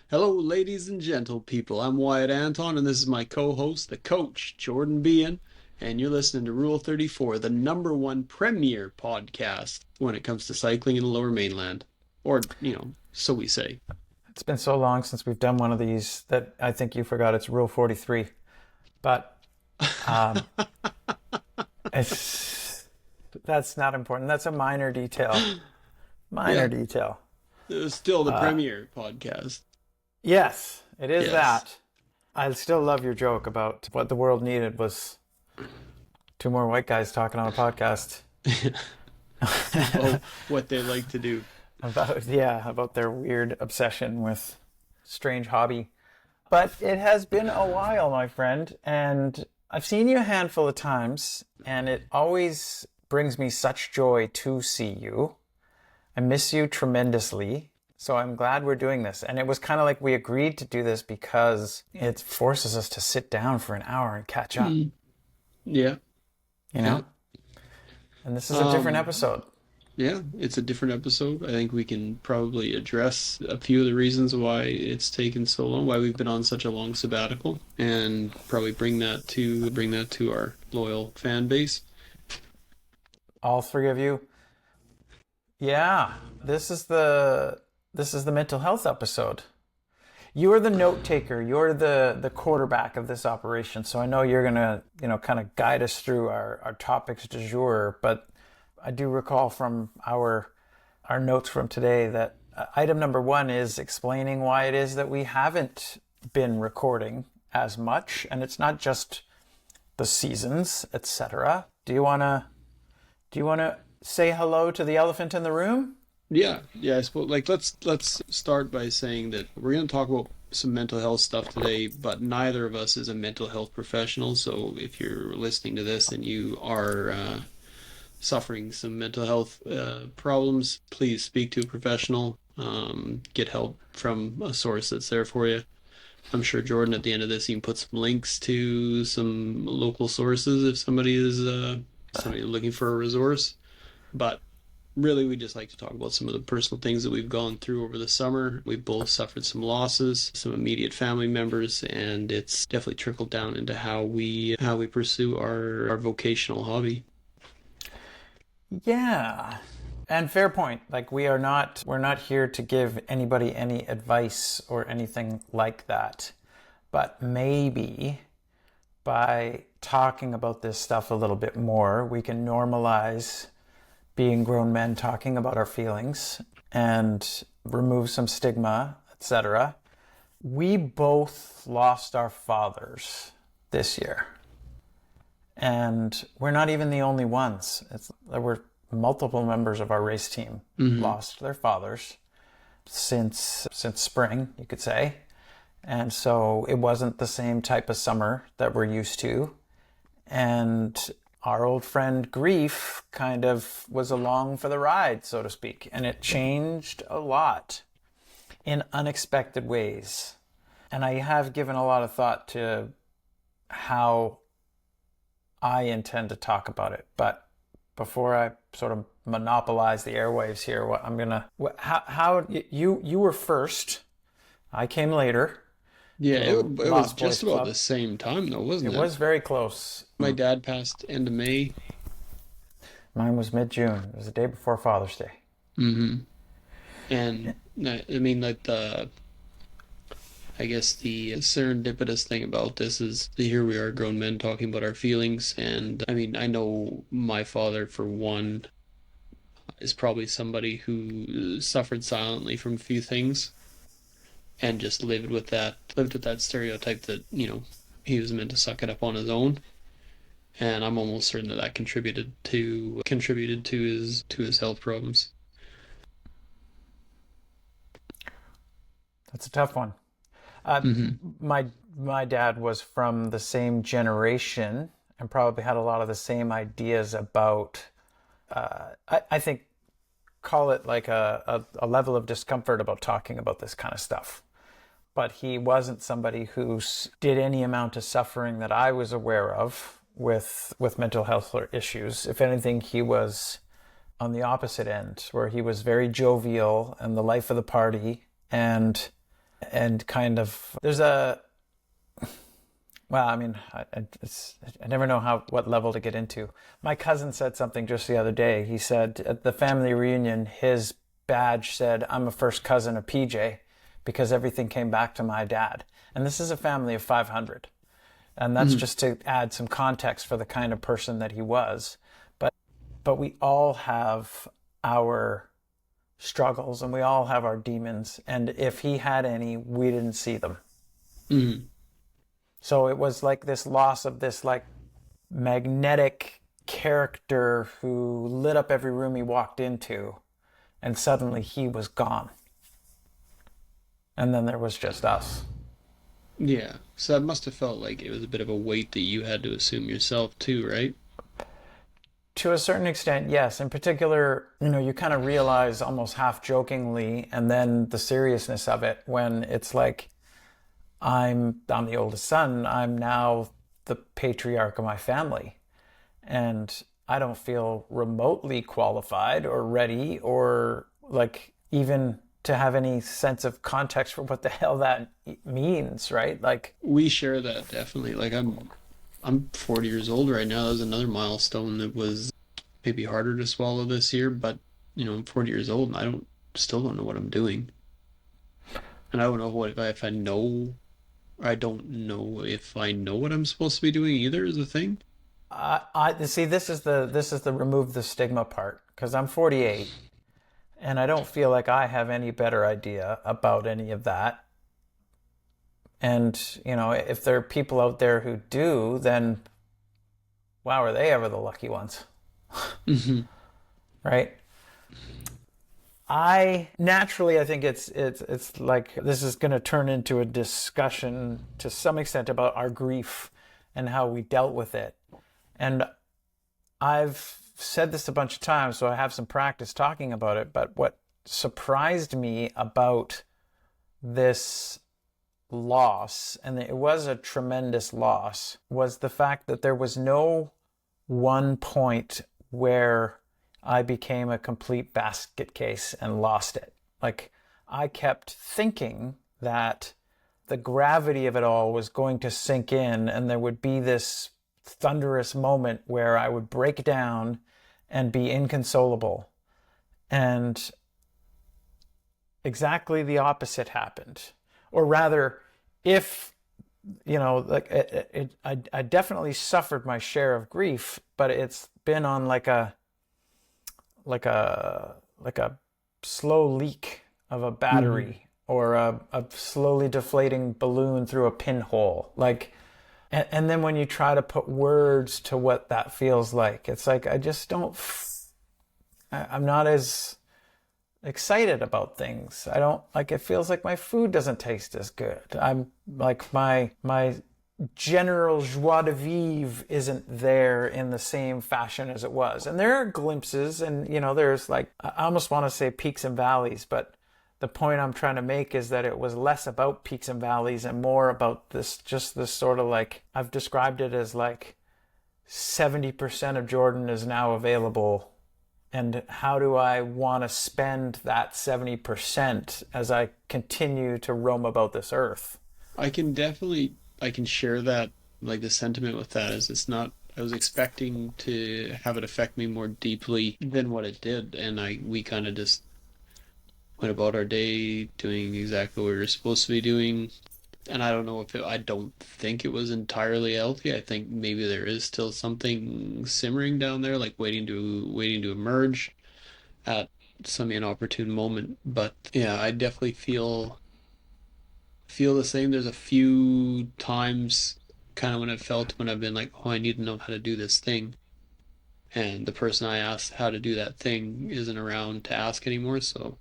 Hello, ladies and gentle people. I'm Wyatt Anton, and this is my co-host, the coach, Jordan Bean, and you're listening to Rule 34, the number one premier podcast when it comes to cycling in the Lower Mainland. Or, so we say. It's been so long since we've done one of these that I think you forgot it's Rule 43. But um, that's not important. That's a minor detail. Yeah, Minor detail. it's still the premier podcast. Yes, it is Yes. that. I still love your joke about what the world needed was two more white guys talking on a podcast Oh, what they like to do. about their weird obsession with strange hobby. But it has been a while, my friend, and I've seen you a handful of times, and it always brings me such joy to see you. I miss you tremendously, so I'm glad we're doing this. And it was kind of like we agreed to do this because it forces us to sit down for an hour and catch up, Yeah. you Yeah. know? And this is a different Um, episode. Yeah, it's a different episode. I think we can probably address a few of the reasons why it's taken so long, why we've been on such a long sabbatical, and probably bring that to our loyal fan base. All three of you. Yeah, this is the mental health episode. You're the note taker. You're the quarterback of this operation. So I know you're gonna, kind of guide us through our topics du jour. But I do recall from our notes from today that item number one is explaining why it is that we haven't been recording as much, and it's not just the seasons, etc. Do you wanna say hello to the elephant in the room? Yeah, yeah. I suppose like let's start by saying that we're going to talk about some mental health stuff today, but neither of us is a mental health professional. So if you're listening to this and you are suffering some mental health problems, please speak to a professional. Get help from a source that's there for you. I'm sure Jordan at the end of this, you can put some links to some local sources if somebody looking for a resource. But really, we just like to talk about some of the personal things that we've gone through over the summer. We've both suffered some losses, some immediate family members, and it's definitely trickled down into how we pursue our vocational hobby. Yeah. And fair point. Like we're not here to give anybody any advice or anything like that. But maybe by talking about this stuff a little bit more, we can normalize being grown men talking about our feelings and remove some stigma, etc. We both lost our fathers this year. And we're not even the only ones. There were multiple members of our race team lost their fathers since spring, you could say. And so it wasn't the same type of summer that we're used to. And our old friend grief kind of was along for the ride, so to speak. And it changed a lot in unexpected ways. And I have given a lot of thought to how I intend to talk about it. But before I sort of monopolize the airwaves here, how you were first. I came later. Yeah, it, So it was Lost just Boys about the Club. same time though, wasn't It it? was very close. My dad passed end of May. Mine was mid-June. It was the day before Father's Day. And I mean, like I guess the serendipitous thing about this is that here we are, grown men talking about our feelings. And I mean, I know my father, for one, is probably somebody who suffered silently from a few things and just lived with that stereotype that, he was meant to suck it up on his own. And I'm almost certain that contributed to his health problems. That's a tough one. Uh, my dad was from the same generation and probably had a lot of the same ideas about. I think call it like a level of discomfort about talking about this kind of stuff. But he wasn't somebody who did any amount of suffering that I was aware of with mental health issues. If anything, he was on the opposite end, where he was very jovial and the life of the party, and and kind of there's a well, I mean, I never know what level to get into. My cousin said something just the other day. He said at the family reunion, his badge said, "I'm a first cousin of PJ," because everything came back to my dad. And this is a family of 500. And that's Mhm. just to add some context for the kind of person that he was. But we all have our struggles and we all have our demons. And if he had any, we didn't see them. Mhm. So it was like this loss of this like magnetic character who lit up every room he walked into, and suddenly he was gone. And then there was just us. Yeah. So that must have felt like it was a bit of a weight that you had to assume yourself too, right? To a certain extent, yes. In particular, you kind of realize almost half jokingly, and then the seriousness of it when it's like, I'm the oldest son. I'm now the patriarch of my family. And I don't feel remotely qualified or ready or like even to have any sense of context for what the hell that means, right? Like, We share that definitely. Like I'm 40 years old right now. That was another milestone that was maybe harder to swallow this year, but I'm 40 years old and I don't still don't know what I'm doing. And I don't know what if I know I don't know if I know what I'm supposed to be doing either is the thing. I see. This is the remove the stigma part because I'm 48 and I don't feel like I have any better idea about any of that. And if there are people out there who do, then wow, are they ever the lucky ones, Hmm. right? I think it's like this is going to turn into a discussion to some extent about our grief and how we dealt with it. And I've said this a bunch of times, so I have some practice talking about it. But what surprised me about this loss, and it was a tremendous loss, was the fact that there was no one point where I became a complete basket case and lost it. Like, I kept thinking that the gravity of it all was going to sink in and there would be this thunderous moment where I would break down and be inconsolable. And exactly the opposite happened. Or rather, if like I definitely suffered my share of grief, but it's been on like a slow leak of a Hmm. battery or a slowly deflating balloon through a pinhole. Like, and then when you try to put words to what that feels like, it's like I just don't. I'm not as excited about things. I don't like it feels like my food doesn't taste as good. I'm like my general joie de vivre isn't there in the same fashion as it was. And there are glimpses and there's like I almost want to say peaks and valleys, but the point I'm trying to make is that it was less about peaks and valleys and more about this sort of like I've described it as like 70% of Jordan is now available, and how do I want to spend that 70% as I continue to roam about this earth? I can share that like the sentiment with that is it's not I was expecting to have it affect me more deeply than what it did, and I we kind of just went about our day doing exactly what we were supposed to be doing. And I don't know if I don't think it was entirely healthy. I think maybe there is still something simmering down there, like waiting to emerge at some inopportune moment. But yeah, I definitely feel the same. There's a few times kind of when I felt when I've been like, oh, I need to know how to do this thing. And the person I asked how to do that thing isn't around to ask anymore. So,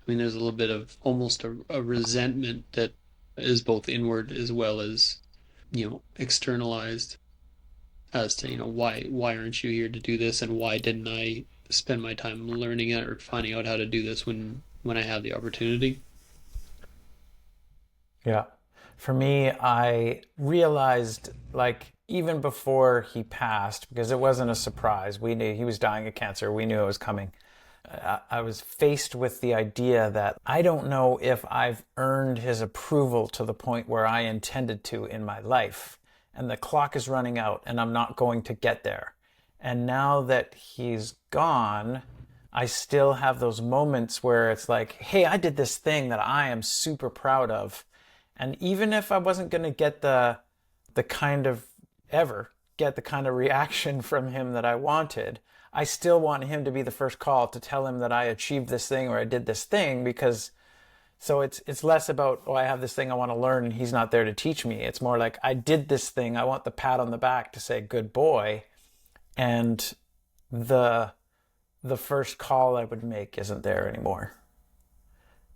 I mean, there's a little bit of almost a resentment that is both inward as well as, externalized as to, why aren't you here to do this and why didn't I spend my time learning it or finding out how to do this when I had the opportunity? Yeah. For me, I realized like even before he passed, because it wasn't a surprise. We knew he was dying of cancer. We knew it was coming. I was faced with the idea that I don't know if I've earned his approval to the point where I intended to in my life. And the clock is running out and I'm not going to get there. And now that he's gone, I still have those moments where it's like, hey, I did this thing that I am super proud of. And even if I wasn't going to get the kind of ever get the kind of reaction from him that I wanted, I still want him to be the first call to tell him that I achieved this thing or I did this thing, because so it's less about, oh, I have this thing I want to learn and he's not there to teach me. It's more like, I did this thing. I want the pat on the back to say good boy. And the first call I would make isn't there anymore.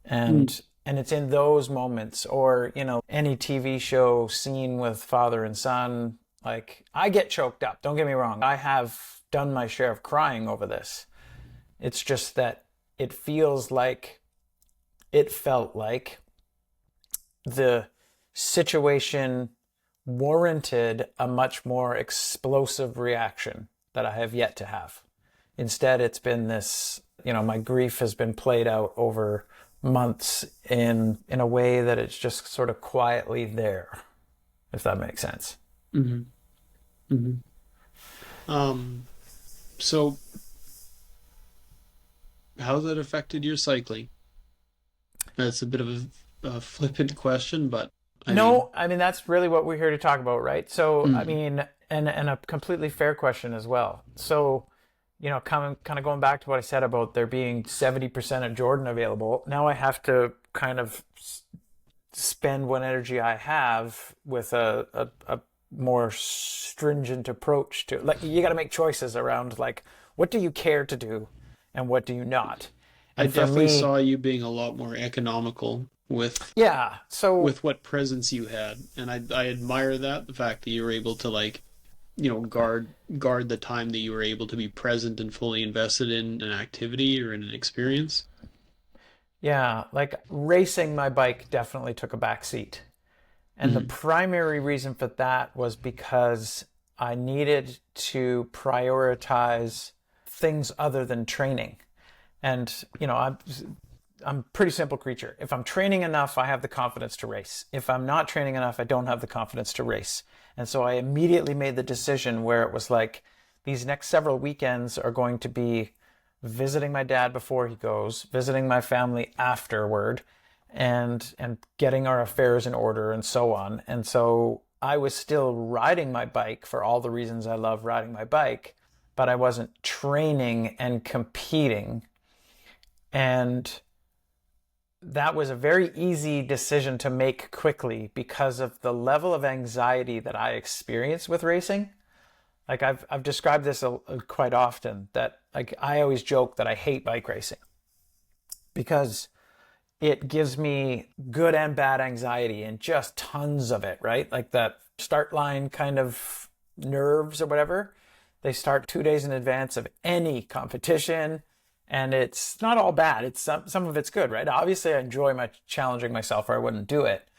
And it's in those moments, or, any TV show scene with father and son, like, I get choked up. Don't get me wrong. I have done my share of crying over this. It's just that it felt like the situation warranted a much more explosive reaction that I have yet to have. Instead, it's been this, my grief has been played out over months in a way that it's just sort of quietly there, if that makes sense. Mm-hmm. Mm-hmm. So how's that affected your cycling? That's a bit of a flippant question, but No, I mean, that's really what we're here to talk about, right? So, I mm, mean, and a completely fair question as well. So, kind of going back to what I said about there being 70% of Jordan available, now I have to kind of spend what energy I have with a more stringent approach to, like, you got to make choices around, like, what do you care to do and what do you not? I And for definitely me, saw you being a lot more economical yeah, so with what presence you had, and I admire that, the fact that you were able to, like, guard the time that you were able to be present and fully invested in an activity or in an experience. yeah, like racing my bike definitely took a back seat. And the Hmm. primary reason for that was because I needed to prioritize things other than training. And, I'm a pretty simple creature. If I'm training enough, I have the confidence to race. If I'm not training enough, I don't have the confidence to race. And so I immediately made the decision where it was like, these next several weekends are going to be visiting my dad before he goes, visiting my family afterward, and getting our affairs in order and so on. And so I was still riding my bike for all the reasons I love riding my bike, but I wasn't training and competing. And that was a very easy decision to make quickly because of the level of anxiety that I experience with racing. Like, I've described this quite often, that, like, I always joke that I hate bike racing because it gives me good and bad anxiety and just tons of it, right? Like that start line kind of nerves or whatever. They start 2 days in advance of any competition, and it's not all bad. It's some of it's good, right? Obviously, I enjoy my challenging myself, or I wouldn't do it.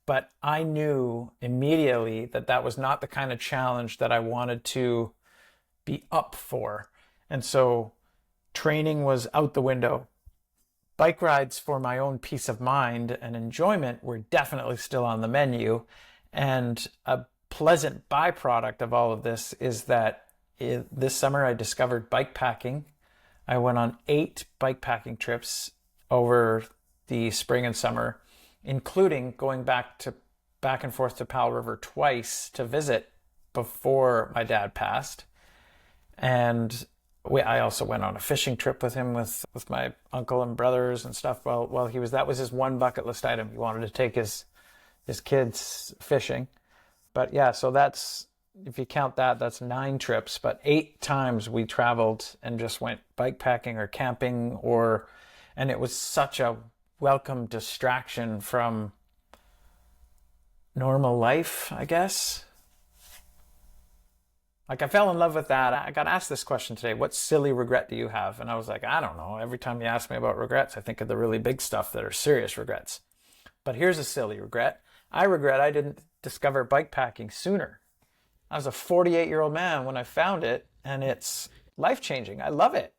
But I knew immediately that that was not the kind of challenge that I wanted to be up for. And so training was out the window. Bike rides for my own peace of mind and enjoyment were definitely still on the menu. And a pleasant byproduct of all of this is that this summer I discovered bike packing. I went on 8 bike packing trips over the spring and summer, including going back and forth to Powell River twice to visit before my dad passed. And I also went on a fishing trip with him with my uncle and brothers and stuff while he was, that was his one bucket list item. He wanted to take his kids fishing. But yeah, so that's, if you count that, that's 9 trips, but 8 times we traveled and just went bike packing or camping, and it was such a welcome distraction from normal life, I guess. Like, I fell in love with that. I got asked this question today: what silly regret do you have? And I was like, I don't know. Every time you ask me about regrets, I think of the really big stuff that are serious regrets. But here's a silly regret. I regret I didn't discover bike packing sooner. I was a 48-year-old man when I found it, and it's life-changing. I love it.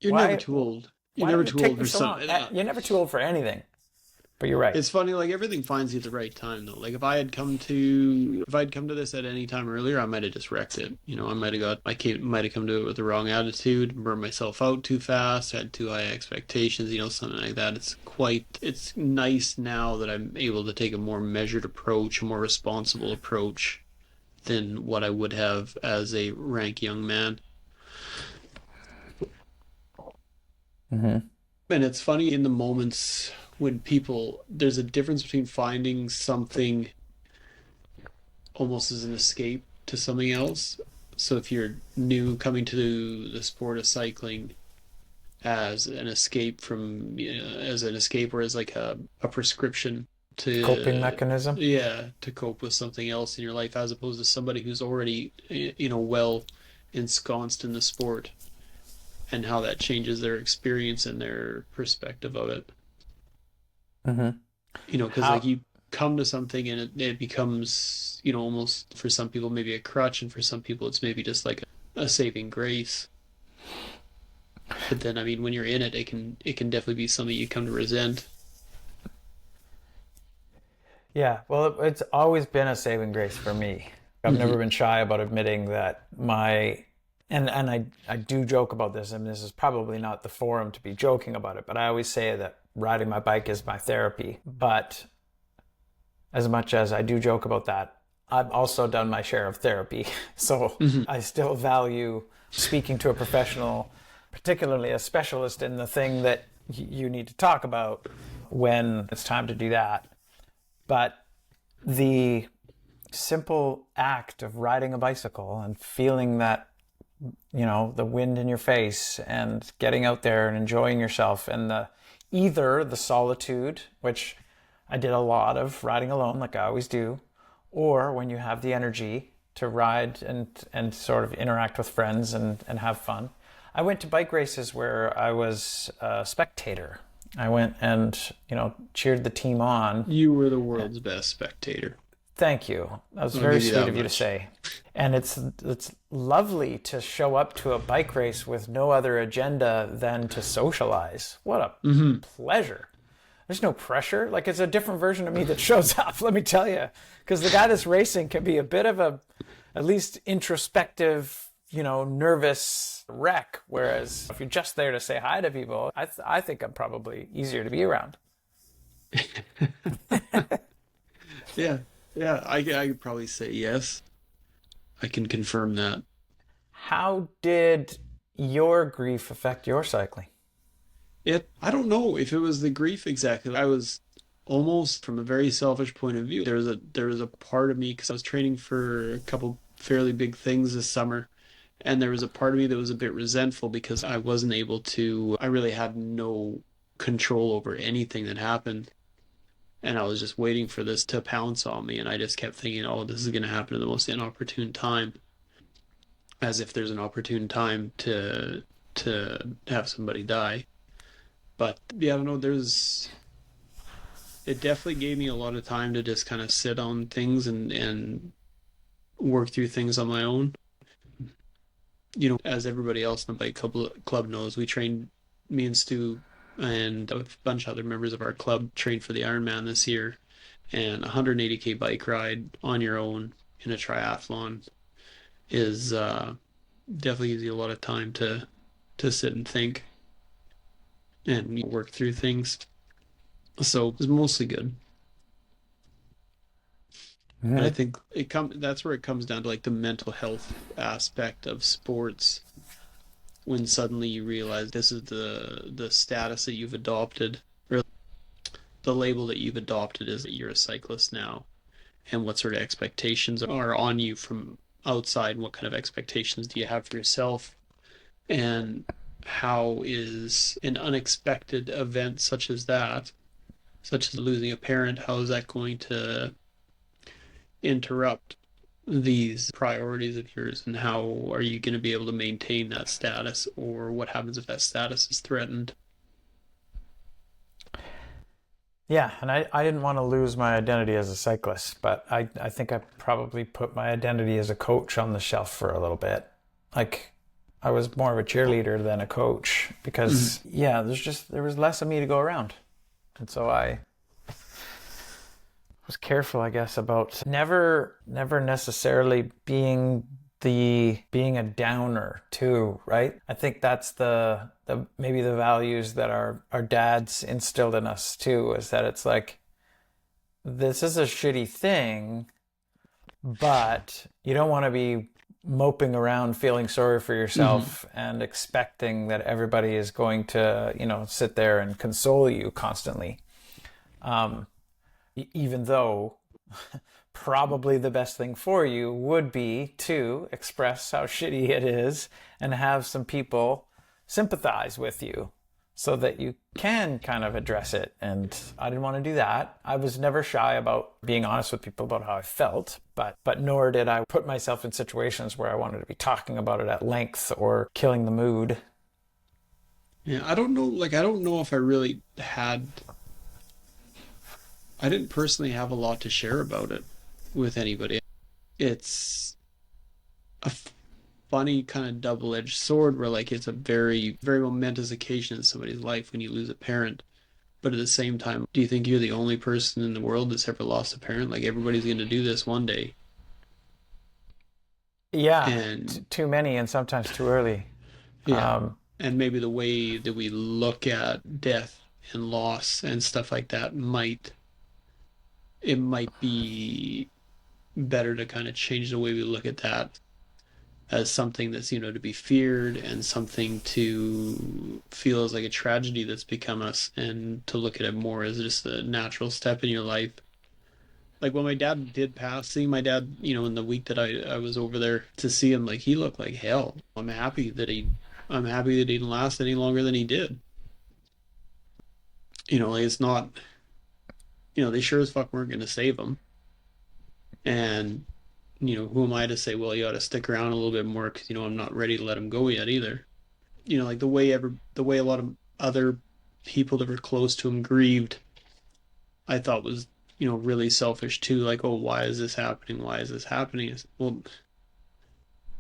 You're never Why? too old. You're Why never did it too take old me for so long? something. You're never too old for anything. But you're right. It's funny, like everything finds you at the right time though. Like if I'd come to this at any time earlier, I might have just wrecked it. Might have come to it with the wrong attitude, burned myself out too fast, had too high expectations, something like that. It's nice now that I'm able to take a more measured approach, a more responsible approach than what I would have as a rank young man. Mm-hmm. And it's funny in the moments when there's a difference between finding something almost as an escape to something else. So if you're new coming to the sport of cycling as an escape as an escape or as like a prescription Coping to, mechanism. yeah, to cope with something else in your life as opposed to somebody who's already, well ensconced in the sport and how that changes their experience and their perspective of it. Mm-hmm. Because like How? you come to something and it becomes, almost for some people maybe a crutch, and for some people it's maybe just like a saving grace. But then, I mean, when you're in it, it can definitely be something you come to resent. Yeah. Well, it's always been a saving grace for me. I've never Hmm. been shy about admitting that I do joke about this, and this is probably not the forum to be joking about it, but I always say that riding my bike is my therapy. But as much as I do joke about that, I've also done my share of therapy. So Hmm. I still value speaking to a professional, particularly a specialist in the thing that you need to talk about when it's time to do that. But the simple act of riding a bicycle and feeling that, the wind in your face and getting out there and enjoying yourself, and either the solitude, which I did a lot of riding alone like I always do, or when you have the energy to ride and sort of interact with friends and have fun. I went to bike races where I was a spectator. I went and, cheered the team on. You were the world's best spectator. Thank you. That was I'll very give you sweet that of you to much. say. And it's lovely to show up to a bike race with no other agenda than to socialize. What a Hmm. pleasure. There's no pressure. Like, it's a different version of me that shows up, let me tell you. Because the guy that's racing can be a bit of at least introspective, nervous wreck. Whereas if you're just there to say hi to people, I think I'm probably easier to be around. Yeah, yeah. I could probably say yes. I can confirm that. How did your grief affect your cycling? I don't know if it was the grief exactly. I was almost from a very selfish point of view. There was a part of me because I was training for a couple fairly big things this summer, and there was a part of me that was a bit resentful because I wasn't able to. I really had no control over anything that happened, and I was just waiting for this to pounce on me, and I just kept thinking, "Oh, this is going to happen at the most inopportune time," as if there's an opportune time to have somebody die. But yeah, I don't know. It definitely gave me a lot of time to just kind of sit on things and work through things on my own. As everybody else in the bike club knows, me and Stu and a bunch of other members of our club trained for the Ironman this year. And 180K bike ride on your own in a triathlon is definitely gives you a lot of time to sit and think and work through things. So it was mostly good. And I Mm-hmm. think that's where it comes down to like the mental health aspect of sports when suddenly you realize this is the status that you've adopted, or the label that you've adopted is that you're a cyclist now, and what sort of expectations are on you from outside, and what kind of expectations do you have for yourself, and how is an unexpected event such as losing a parent, how is that going to interrupt these priorities of yours, and how are you going to be able to maintain that status, or what happens if that status is threatened? Yeah, and I didn't want to lose my identity as a cyclist, but I think I probably put my identity as a coach on the shelf for a little bit. Like, I was more of a cheerleader than a coach Mhm. because yeah, there was less of me to go around. And so I was careful, I guess, about never necessarily being a downer too, right? I think that's the maybe the values that our dads instilled in us too, is that it's like this is a shitty thing, but you don't want to be moping around feeling sorry for Mhm. yourself and expecting that everybody is going to, sit there and console you constantly. Um, Even though probably the best thing for you would be to express how shitty it is and have some people sympathize with you so that you can kind of address it. And I didn't want to do that. I was never shy about being honest with people about how I felt, but nor did I put myself in situations where I wanted to be talking about it at length or killing the mood. Yeah, I don't know. Like, I don't know if I really I didn't personally have a lot to share about it with anybody. It's a funny kind of double-edged sword where, like, it's a very, very momentous occasion in somebody's life when you lose a parent. But at the same time, do you think you're the only person in the world that's ever lost a parent? Like, everybody's going to do this one day. Yeah, And too many and sometimes too early. yeah, Um, and maybe the way that we look at death and loss and stuff like that it might be better to kind of change the way we look at that as something that's, to be feared and something to feel as like a tragedy that's become us, and to look at it more as just a natural step in your life. Like when my dad did pass, seeing my dad, in the week that I was over there to see him, like he looked like hell. I'm happy that he didn't last any longer than he did. Like it's not, they sure as fuck weren't going to save him. And who am I to say, well, you ought to stick around a little bit more because I'm not ready to let him go yet either. Like the way a lot of other people that were close to him grieved, I thought was really selfish too. Like, oh, why is this happening? Why is this happening? Well,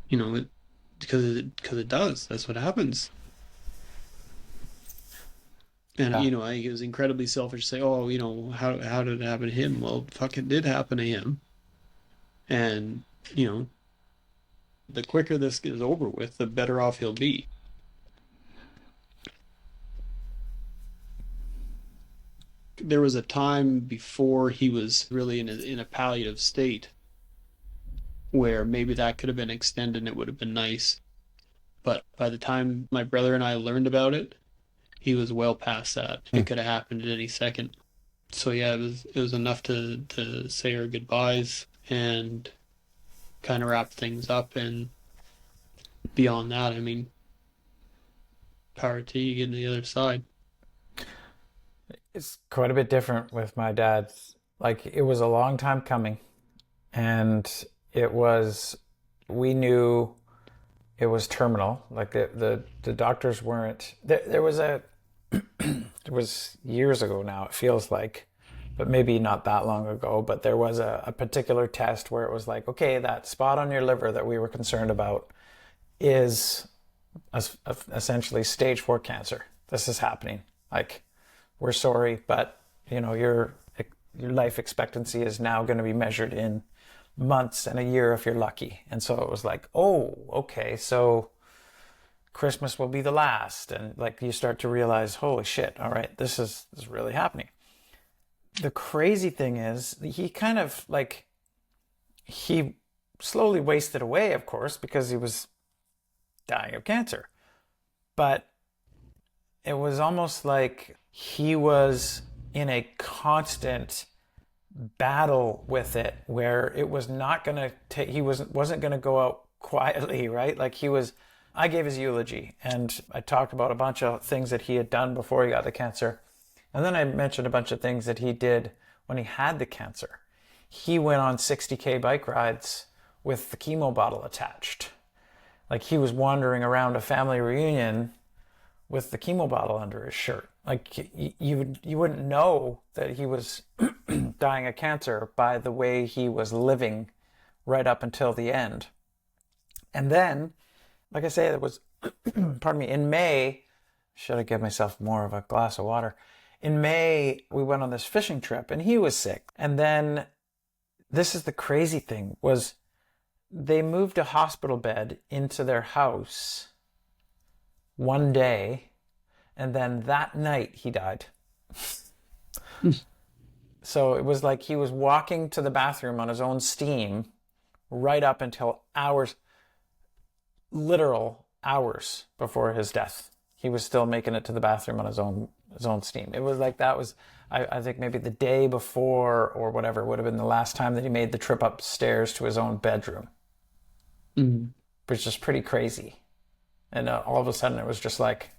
you know, it, because it does. That's what happens. And yeah. I think it was incredibly selfish to say, oh, how did it happen to him? Well, fuck, it did happen to him. And you know, the quicker this is over with, the better off he'll be. There was a time before he was really in a palliative state where maybe that could have been extended and it would have been nice. But by the time my brother and I learned about it, he was well past that. Hmm. It could have happened at any second. So yeah, it was enough to say our goodbyes and kind of wrap things up. And beyond that, I mean, power to you, getting to the other side. It's quite a bit different with my dad. Like it was a long time coming, and it was we knew it was terminal. Like the doctors weren't there was a it was years ago now, it feels like, but maybe not that long ago. But there was a particular test where it was like, okay, that spot on your liver that we were concerned about is essentially stage 4 cancer. This is happening. Like, we're sorry, but your life expectancy is now going to be measured in months and a year if you're lucky. And so it was like, oh, okay, so Christmas will be the last, and like you start to realize, holy shit, all right, this is really happening. The crazy thing is, he kind of like he slowly wasted away, of course, because he was dying of cancer. But it was almost like he was in a constant battle with it where it was not going to take he wasn't going to go out quietly, right? Like he was I gave his eulogy and I talked about a bunch of things that he had done before he got the cancer. And then I mentioned a bunch of things that he did when he had the cancer. He went on 60K bike rides with the chemo bottle attached. Like he was wandering around a family reunion with the chemo bottle under his shirt. Like you wouldn't know that he was dying of cancer by the way he was living right up until the end. And then, like I say, pardon me, in May, should have given myself more of a glass of water. In May, we went on this fishing trip and he was sick. And then this is the crazy thing was they moved a hospital bed into their house one day, and then that night he died. So it was like he was walking to the bathroom on his own steam right up until hours, literal hours before his death. He was still making it to the bathroom on his own steam. It was like that was I think maybe the day before or whatever would have been the last time that he made the trip upstairs to his own bedroom, Mm. which is pretty crazy. And all of a sudden it was just like,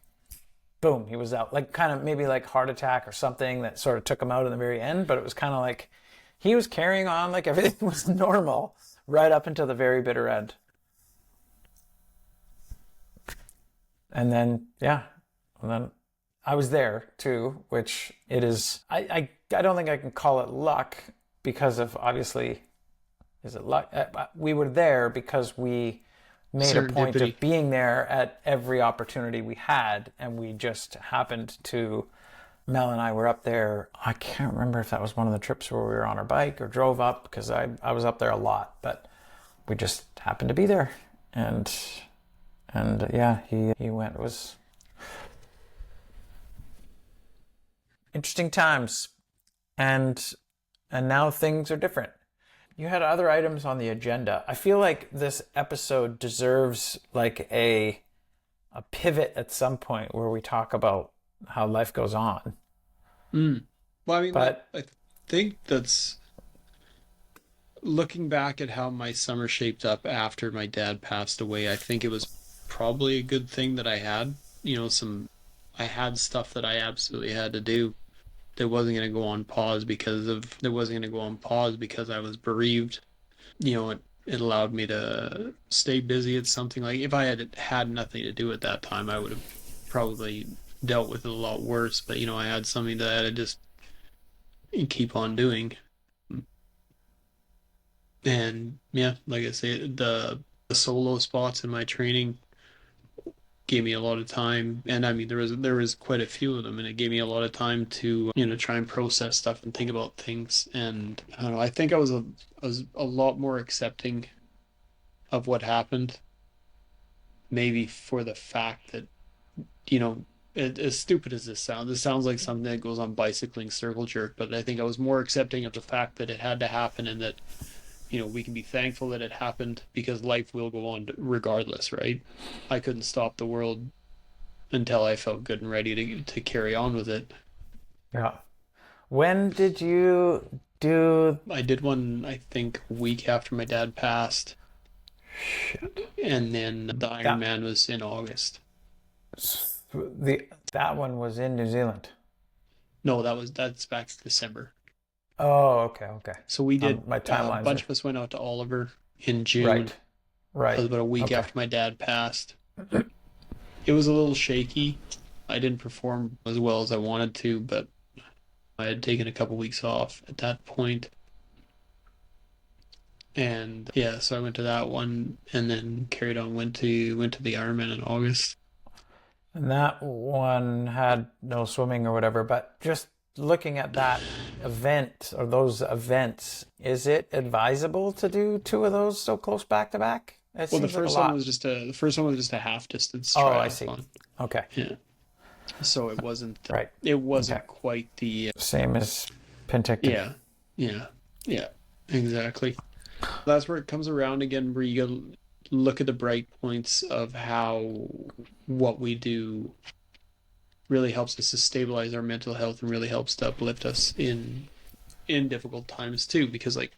boom, he was out. Like kind of maybe like heart attack or something that sort of took him out in the very end. But it was kind of like he was carrying on like everything was normal right up until the very bitter end. And then, yeah, and then I was there too, which it is, I don't think I can call it luck because of obviously, is it luck? We were there because we made a point Serendipity. of being there at every opportunity we had, and we just happened to. Mel and I were up there. I can't remember if that was one of the trips where we were on our bike or drove up because I was up there a lot, but we just happened to be there, and yeah, he went. It was interesting times, and now things are different. You had other items on the agenda. I feel like this episode deserves like a pivot at some point where we talk about how life goes on. Mm. Well, I mean, But I think that's looking back at how my summer shaped up after my dad passed away. I think it was probably a good thing that I had, I had stuff that I absolutely had to do that wasn't going to go on pause because I was bereaved. It allowed me to stay busy at something. Like if I had nothing to do at that time, I would have probably dealt with it a lot worse. But I had something that I had to just keep on doing. And yeah, like I say, the solo spots in my training gave me a lot of time, and I mean there was quite a few of them, and it gave me a lot of time to try and process stuff and think about things. And I don't know, I think I was a lot more accepting of what happened, maybe for the fact that you know as stupid as this sounds like something that goes on bicycling circle jerk, but I think I was more accepting of the fact that it had to happen, and that we can be thankful that it happened because life will go on regardless, right? I couldn't stop the world until I felt good and ready to carry on with it. yeah, when did you do? I did one, I think, a week after my dad passed, Shit. and then the That Ironman was in August. that one was in New Zealand. No, that's back to December. Oh, okay, okay. So we did My a timelines bunch are of us went out to Oliver in June. right, That was right. about a week Okay. after my dad passed. It was a little shaky. I didn't perform as well as I wanted to, but I had taken a couple weeks off at that point. And yeah, so I went to that one and then carried on, went to the Ironman in August. And that one had no swimming or whatever, but just looking at that event or those events, is it advisable to do two of those so close back to back? It Well, seems like a lot. the first one was just a half distance Oh, I see. triathlon. Okay. Yeah. So Right. it Okay. wasn't quite the Same as Penticton. yeah. Yeah. Yeah. Exactly. That's where it comes around again, where you gotta look at the bright points of how what we do really helps us to stabilize our mental health and really helps to uplift us in difficult times too. Because like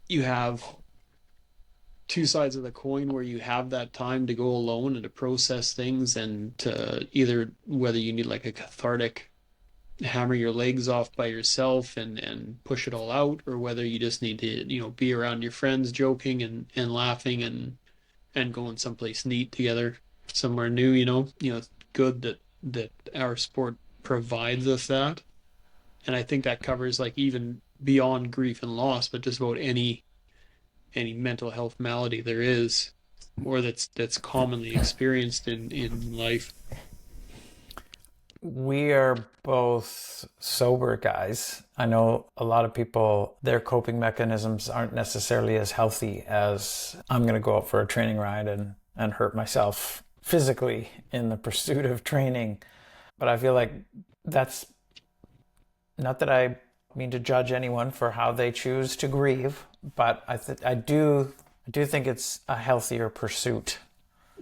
you have two sides of the coin where you have that time to go alone and to process things, and to either whether you need like a cathartic hammer your legs off by yourself and push it all out, or whether you just need to be around your friends joking and laughing and going someplace neat together, somewhere new. It's good that our sport provides us that. And I think that covers like even beyond grief and loss, but just about any mental health malady there is. or that's commonly experienced in life? We are both sober guys. I know a lot of people, their coping mechanisms aren't necessarily as healthy as I'm going to go out for a training ride and hurt myself physically in the pursuit of training. But I feel like that's not that I mean to judge anyone for how they choose to grieve, but I do think it's a healthier pursuit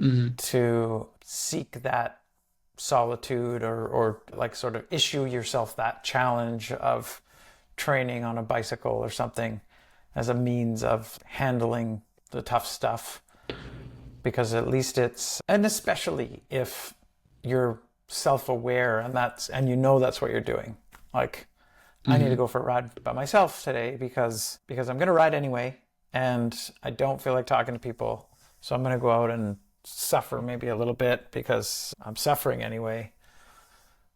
Mm-hmm. to seek that solitude or like sort of issue yourself that challenge of training on a bicycle or something as a means of handling the tough stuff, because at least and especially if you're self-aware and you know that's what you're doing, like I need to Mm-hmm. go for a ride by myself today because I'm going to ride anyway and I don't feel like talking to people, so I'm going to go out and suffer maybe a little bit because I'm suffering anyway.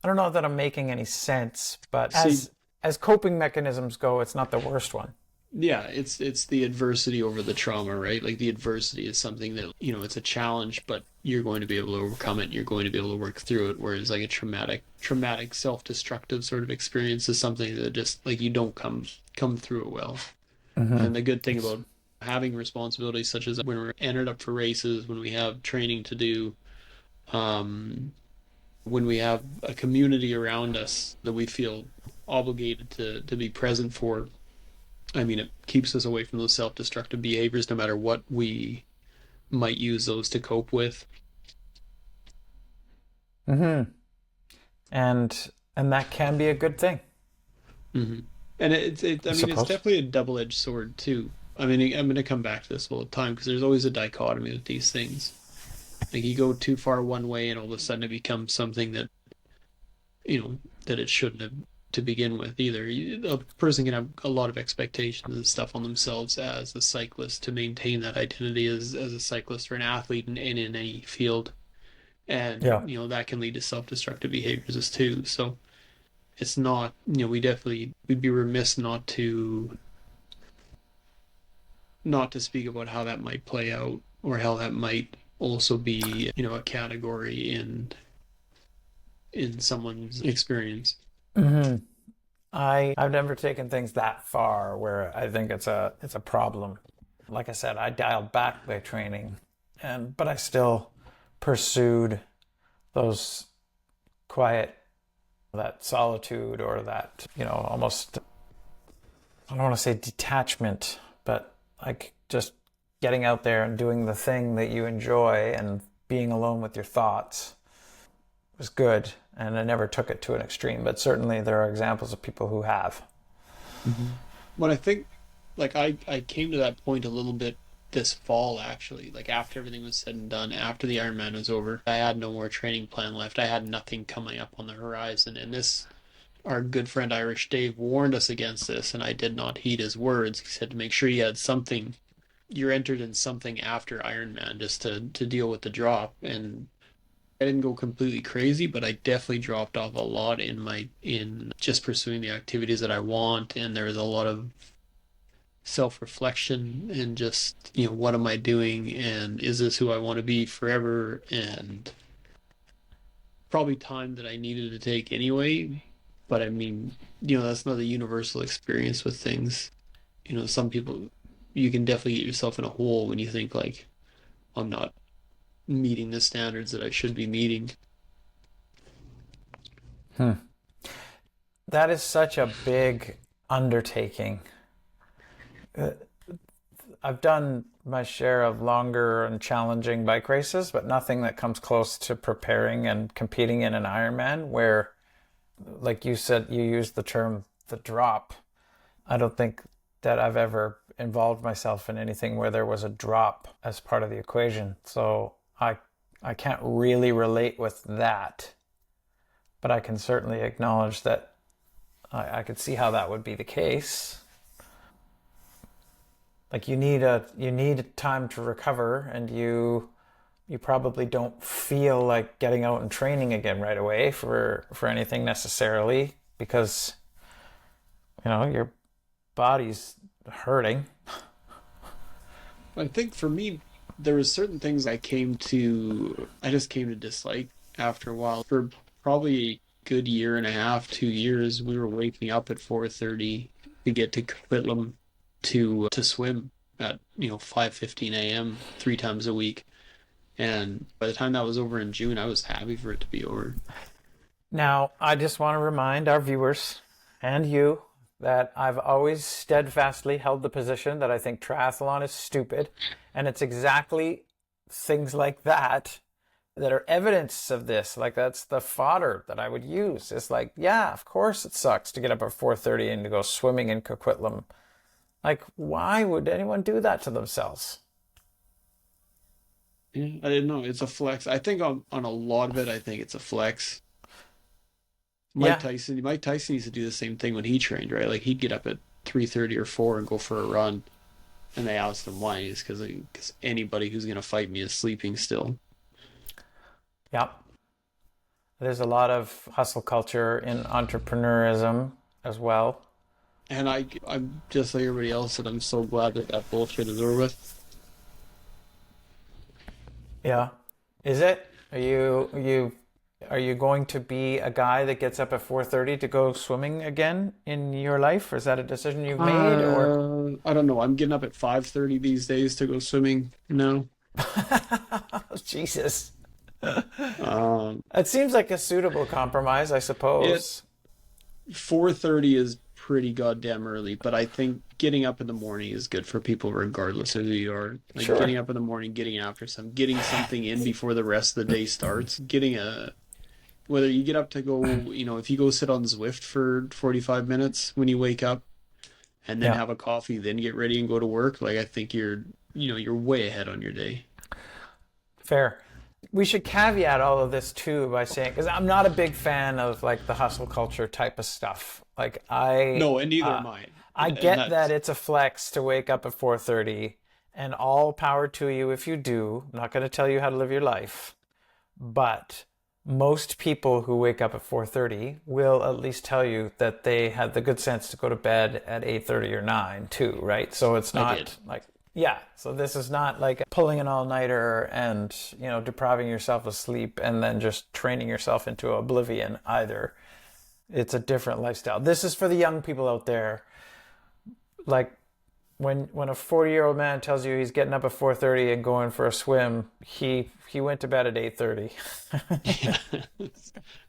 I don't know that I'm making any sense, but See, as coping mechanisms go, it's not the worst one. yeah, it's the adversity over the trauma, right? Like the adversity is something that, it's a challenge, but you're going to be able to overcome it. You're going to be able to work through it. Whereas like a traumatic, self-destructive sort of experience is something that just like you don't come through it well. Mm-hmm. And the good thing about having responsibilities such as when we're entered up for races, when we have training to do, um, when we have a community around us that we feel obligated to be present for, I mean, it keeps us away from those self-destructive behaviors, no matter what we might use those to cope with. Mm-hmm. And that can be a good thing, Mm-hmm. And I I mean, it's suppose. definitely a double-edged sword too. I mean, I'm going to come back to this all the time because there's always a dichotomy with these things. Like you go too far one way, and all of a sudden it becomes something that you know that it shouldn't have to begin with either. A person can have a lot of expectations and stuff on themselves as a cyclist to maintain that identity as a cyclist or an athlete in any field, and Yeah. that can lead to self-destructive behaviors as too. So it's not, we'd be remiss not to speak about how that might play out or how that might also be a category in someone's experience. Mm-hmm. I've never taken things that far where I think it's a problem. Like I said, I dialed back my training, but I still pursued those quiet, that solitude or that, almost, I don't want to say detachment, but like just getting out there and doing the thing that you enjoy and being alone with your thoughts was good. And I never took it to an extreme, but certainly there are examples of people who have. Mm-hmm. But I think, like, I came to that point a little bit this fall, actually. Like, after everything was said and done, after the Ironman was over, I had no more training plan left. I had nothing coming up on the horizon. And our good friend Irish Dave warned us against this, and I did not heed his words. He said to make sure you had something, you're entered in something after Ironman just to deal with the drop. And I didn't go completely crazy, but I definitely dropped off a lot in just pursuing the activities that I want, and there was a lot of self-reflection and just, what am I doing and is this who I want to be forever, and probably time that I needed to take anyway. But I mean, that's not a universal experience with things. Some people, you can definitely get yourself in a hole when you think like, I'm not meeting the standards that I should be meeting. Hmm. That is such a big undertaking. Uh, I've done my share of longer and challenging bike races, but nothing that comes close to preparing and competing in an Ironman where, like you said, you used the term the drop. I don't think that I've ever involved myself in anything where there was a drop as part of the equation. So I can't really relate with that, but I can certainly acknowledge that I could see how that would be the case. Like you need time to recover, and you probably don't feel like getting out and training again right away for anything necessarily because your body's hurting. I think for me, there was certain things I just came to dislike after a while. For probably a good year and a half, 2 years, we were waking up at 4:30 to get to Coquitlam to swim at 5:15 a.m. 3 times a week. And by the time that was over in June, I was happy for it to be over. Now, I just want to remind our viewers and you that I've always steadfastly held the position that I think triathlon is stupid. And it's exactly things like that that are evidence of this. Like, that's the fodder that I would use. It's like, yeah, of course it sucks to get up at 4:30 and to go swimming in Coquitlam. Like, why would anyone do that to themselves? Yeah, I didn't know. It's a flex. I think on a lot of it, I think it's a flex. Yeah, Mike Tyson used to do the same thing when he trained, right? Like he'd get up at 3:30 or 4 and go for a run. And they asked him why. He's because anybody who's gonna fight me is sleeping still. yeah. There's a lot of hustle culture in entrepreneurism as well. And I'm just like everybody else, and I'm so glad that that bullshit is over with. Yeah. Is it? Are you going to be a guy that gets up at 4:30 to go swimming again in your life? Or is that a decision you've made or I don't know. I'm getting up at 5:30 these days to go swimming. No. Jesus. Um, It seems like a suitable compromise, I it suppose. 4:30 is pretty goddamn early, but I think getting up in the morning is good for people regardless of who you are. Like Sure. getting up in the morning, getting something in before the rest of the day starts, whether you get up to go, if you go sit on Zwift for 45 minutes when you wake up and then Yeah. have a coffee, then get ready and go to work, like I think you're way ahead on your day. Fair. We should caveat all of this too by saying, because I'm not a big fan of like the hustle culture type of stuff. Like No, and neither am I. I And get that that's it's a flex to wake up at 4:30 and all power to you if you do. I'm not going to tell you how to live your life, but most people who wake up at 4:30 will at least tell you that they had the good sense to go to bed at 8:30 or 9 too, right? So it's I did. not like yeah, so this is not like pulling an all-nighter and, depriving yourself of sleep and then just training yourself into oblivion either. It's a different lifestyle. This is for the young people out there. Like when a 40-year-old man tells you he's getting up at 4:30 and going for a swim, he went to bed at 8:30. Yeah.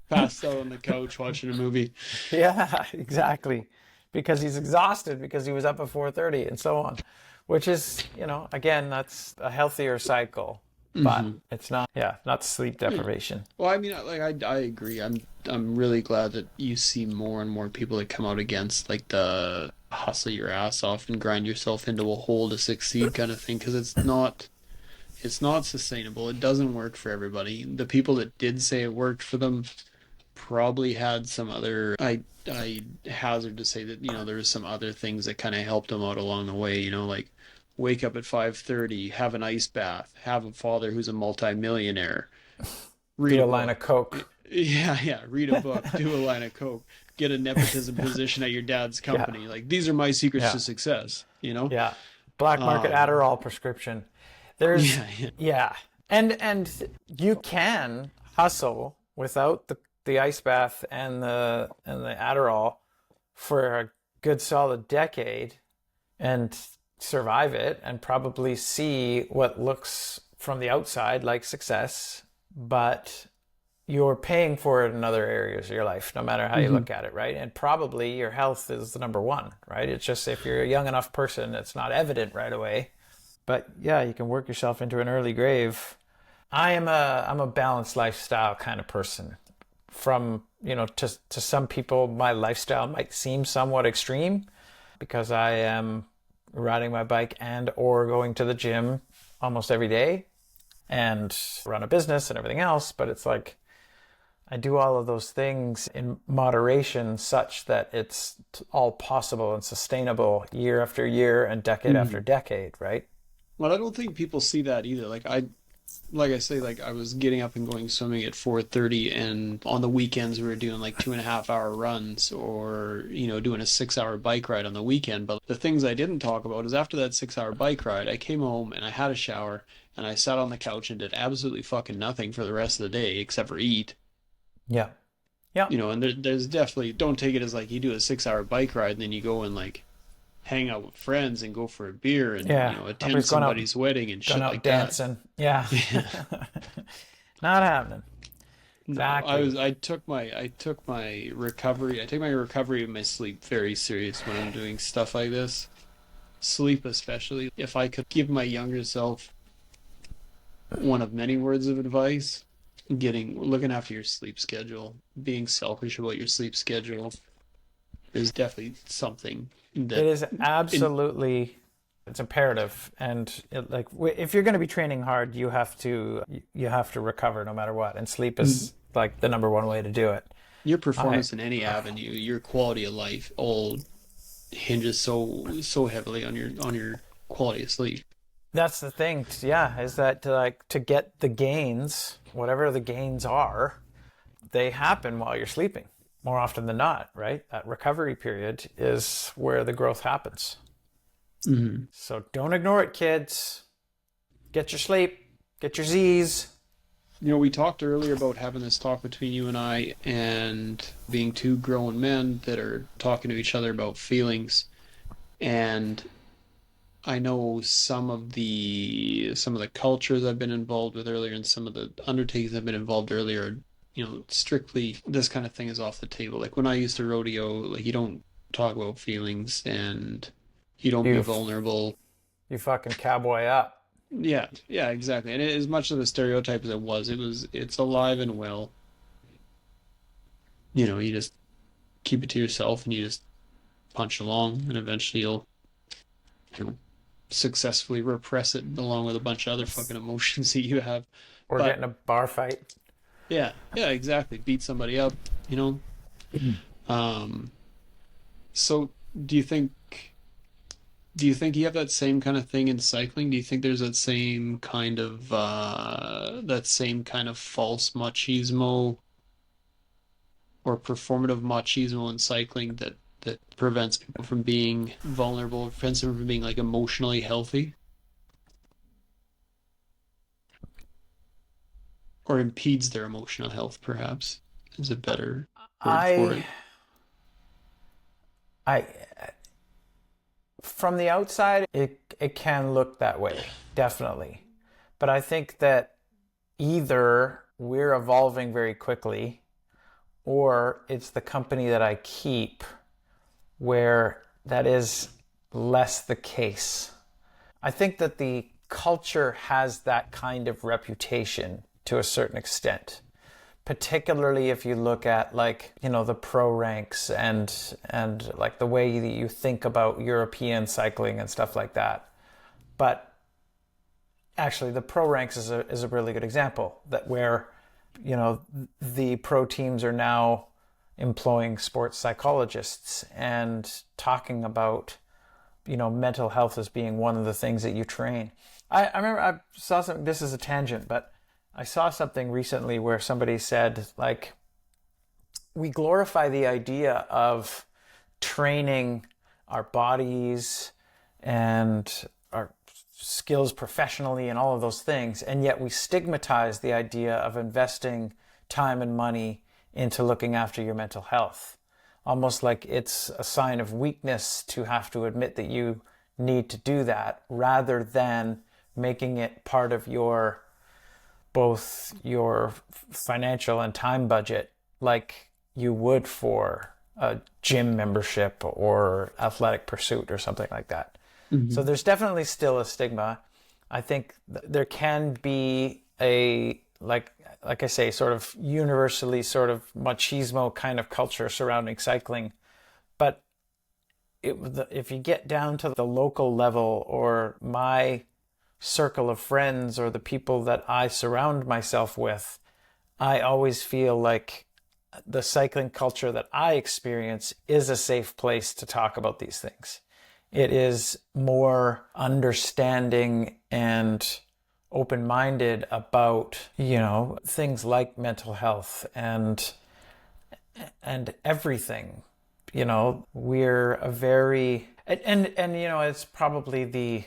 Passed out on the couch watching a movie. Yeah, exactly. Because he's exhausted because he was up at 4:30 and so on. Which is, again, that's a healthier cycle, but Hmm. it's not, yeah, not sleep deprivation. Well, I mean, I agree. I'm really glad that you see more and more people that come out against like the hustle your ass off and grind yourself into a hole to succeed kind of thing because it's not sustainable. It doesn't work for everybody. The people that did say it worked for them probably had some other I hazard to say that there's some other things that kind of helped them out along the way, like wake up at 5:30, have an ice bath, have a father who's a multimillionaire, read Do a a line of book. coke. Yeah, read a book, do a line of coke, get a nepotism position at your dad's Yeah, company. Like these are my secrets yeah, to success. yeah. Black market Um Adderall prescription. There's, yeah, yeah. yeah. And you can hustle without the ice bath and the Adderall for a good solid decade and survive it and probably see what looks from the outside like success, but you're paying for it in other areas of your life, no matter how you Hmm. look at it, right? And probably your health is the number one, right? It's just if you're a young enough person, it's not evident right away. But yeah, you can work yourself into an early grave. I'm a balanced lifestyle kind of person. From, to some people, my lifestyle might seem somewhat extreme because I am riding my bike and or going to the gym almost every day and run a business and everything else. But it's like I do all of those things in moderation such that it's all possible and sustainable year after year and decade after Hmm. decade, right? Well, I don't think people see that either. Like like I say, like I was getting up and going swimming at 4:30, and on the weekends we were doing like 2.5 hour runs, or doing a 6 hour bike ride on the weekend. But the things I didn't talk about is after that 6 hour bike ride, I came home and I had a shower and I sat on the couch and did absolutely fucking nothing for the rest of the day except for eat. Yeah. Yeah. And there's definitely, don't take it as like you do a 6 hour bike ride and then you go and like hang out with friends and go for a beer and Yeah. attend Nobody's somebody's wedding and going shit out like that. dancing. Yeah. Yeah. Not happening. No, Exactly. I take my recovery and my sleep very serious when I'm doing stuff like this. Sleep especially. If I could give my younger self one of many words of advice, looking after your sleep schedule, being selfish about your sleep schedule is definitely something It that is in absolutely, it's imperative. And if you're going to be training hard, you have to recover no matter what. And sleep is like the number one way to do it. your I performance in any avenue, your quality of life all hinges so heavily on your quality of sleep. That's the thing, yeah, is that to get the gains, whatever the gains are, they happen while you're sleeping more often than not, right? That recovery period is where the growth happens. Mhm. So don't ignore it, kids. Get your sleep, get your Z's. We talked earlier about having this talk between you and I and being two grown men that are talking to each other about feelings. And I know some of the cultures I've been involved with earlier and some of the undertakings I've been involved earlier, strictly this kind of thing is off the table. Like when I used to rodeo, like you don't talk about feelings and you don't be You vulnerable. you fucking cowboy up. Yeah, yeah, exactly. And as much of a stereotype as it's alive and well. You just keep it to yourself and you just punch along, and eventually you'll, you know, successfully repress it along with a bunch of other fucking emotions that you have. Or get But in a bar fight. yeah, yeah, exactly. Beat somebody up, you know. Um, so do you think do you think you have that same kind of thing in cycling? Do you think there's that same kind of false machismo or performative machismo in cycling that prevents people from being vulnerable, prevents them from being like emotionally healthy, or impedes their emotional health, perhaps is a better word for I it. I From the outside it can look that way, definitely. But I think that either we're evolving very quickly or it's the company that I keep where that is less the case. I think that the culture has that kind of reputation to a certain extent, particularly if you look at the pro ranks and like the way that you think about European cycling and stuff like that. But actually the pro ranks is a really good example that where the pro teams are now employing sports psychologists and talking about mental health as being one of the things that you train. I remember I saw something, this is a tangent, but I saw something recently where somebody said, like, we glorify the idea of training our bodies and our skills professionally and all of those things, and yet we stigmatize the idea of investing time and money into looking after your mental health. Almost like it's a sign of weakness to have to admit that you need to do that, rather than making it part of both your financial and time budget, like you would for a gym membership or athletic pursuit or something like that. So Hmm. there's definitely still a stigma. I think there can be a, like I say, sort of universally sort of machismo kind of culture surrounding cycling. But if you get down to the local level or my circle of friends or the people that I surround myself with, I always feel like the cycling culture that I experience is a safe place to talk about these things. It is more understanding and open-minded about, things like mental health and everything. We're a very and it's probably the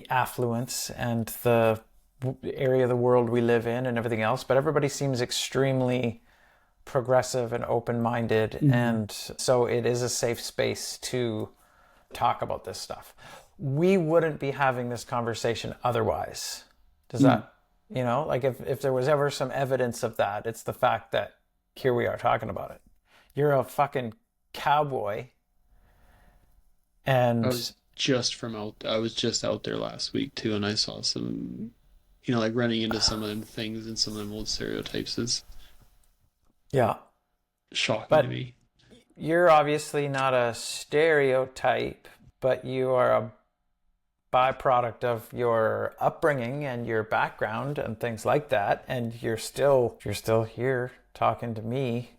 affluence and the area of the world we live in and everything else, but everybody seems extremely progressive and open-minded, and so it is a safe space to talk about this stuff. We wouldn't be having this conversation otherwise. Does that, like if there was ever some evidence of that, it's the fact that here we are talking about it. You're a fucking cowboy, I and was I was just out there last week too, and I saw some, like running into some of them things and some of them old stereotypes is yeah, shocking to but me. you're obviously not a stereotype, but you are a byproduct of your upbringing and your background and things like that, and you're still here talking to me.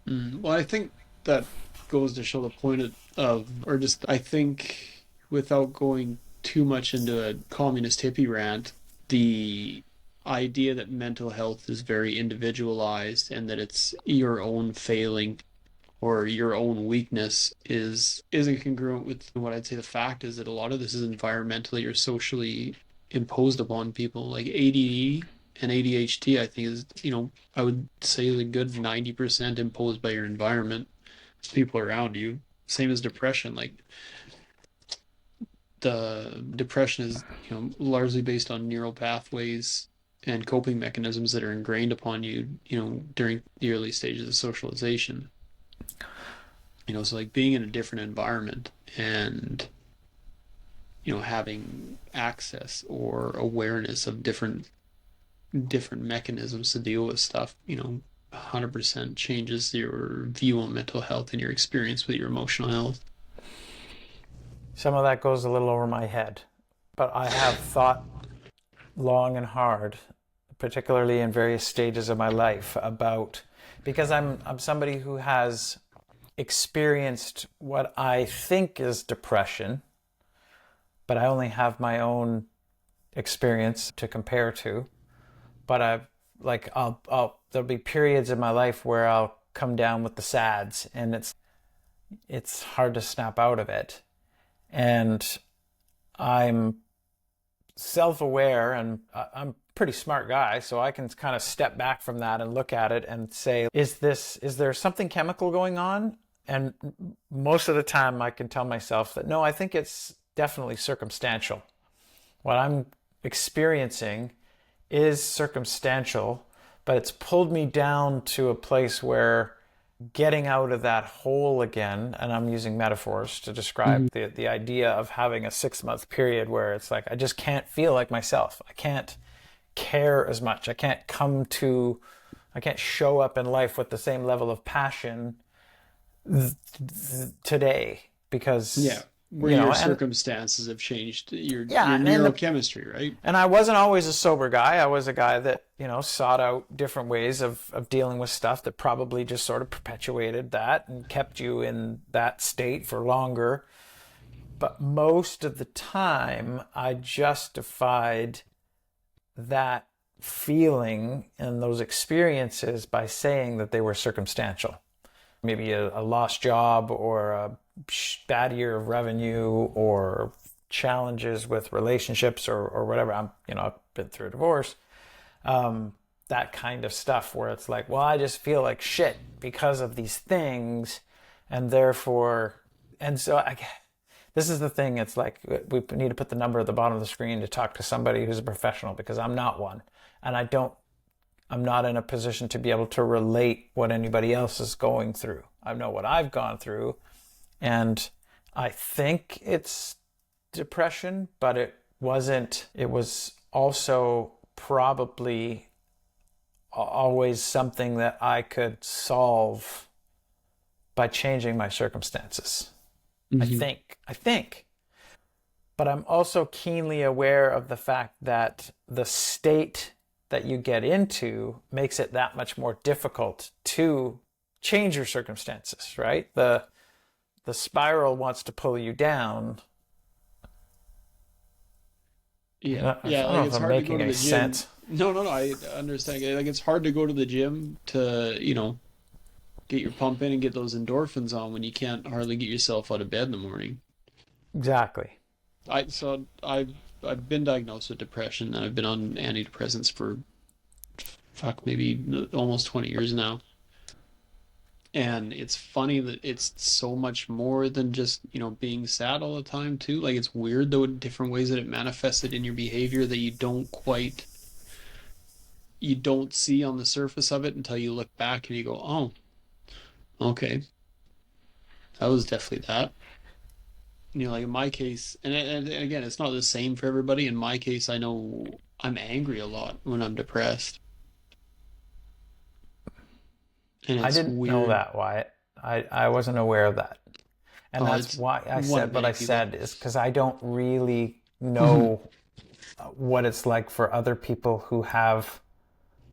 Well, I think that goes to show the point or just, I think, without going too much into a communist hippie rant, the idea that mental health is very individualized and that it's your own failing or your own weakness isn't congruent with what I'd say the fact is that a lot of this is environmentally or socially imposed upon people. Like ADD and ADHD, I think is, I would say a good 90% imposed by your environment, people around you. Same as depression. Like the depression is, largely based on neural pathways and coping mechanisms that are ingrained upon you, during the early stages of socialization. So like being in a different environment and having access or awareness of different mechanisms to deal with stuff, 100% changes your view on mental health and your experience with your emotional health. Some of that goes a little over my head, but I have thought long and hard, particularly in various stages of my life, about because I'm somebody who has experienced what I think is depression, but I only have my own experience to compare to. But there'll be periods in my life where I'll come down with the SADS, and it's hard to snap out of it. And I'm self-aware, and I'm a pretty smart guy, so I can kind of step back from that and look at it and say, is there something chemical going on? And most of the time I can tell myself that no, I think it's definitely circumstantial. What I'm experiencing is circumstantial, but it's pulled me down to a place where getting out of that hole again, and I'm using metaphors to describe the idea of having a 6-month period where it's like I just can't feel like myself. I can't care as much. I can't show up in life with the same level of passion today because Yeah, where your circumstances have changed your neurochemistry, right? and I wasn't always a sober guy. I was a guy that sought out different ways of dealing with stuff that probably just sort of perpetuated that and kept you in that state for longer. But most of the time I justified that feeling and those experiences by saying that they were circumstantial. Maybe a lost job or a bad year of revenue or challenges with relationships or whatever. I've been through a divorce. That kind of stuff where it's like, well, I just feel like shit because of these things, and therefore, and so this is the thing. It's like we need to put the number at the bottom of the screen to talk to somebody who's a professional, because I'm not one, and I'm not in a position to be able to relate what anybody else is going through. I know what I've gone through, and I think it's depression, but it wasn't. It was also probably always something that I could solve by changing my circumstances. I think. But I'm also keenly aware of the fact that the state that you get into makes it that much more difficult to change your circumstances, right? The spiral wants to pull you down, Yeah, I yeah. don't Like know if it's I'm hard to go making to any the gym. sense. No, no, no. I understand. Like it's hard to go to the gym to, get your pump in and get those endorphins on when you can't hardly get yourself out of bed in the morning. Exactly. I've been diagnosed with depression and I've been on antidepressants for fuck maybe almost 20 years now. And it's funny that it's so much more than just, being sad all the time too. Like it's weird though, different ways that it manifested in your behavior that you don't see on the surface of it until you look back and you go, "Oh, okay. That was definitely that." Like in my case, and again, it's not the same for everybody. In my case, I know I'm angry a lot when I'm depressed, and I it's didn't know weird. that, Wyatt. I wasn't aware of that. And Oh, that's it's why I one said of what many I people. said, is because I don't really Mhm. know what it's like for other people who have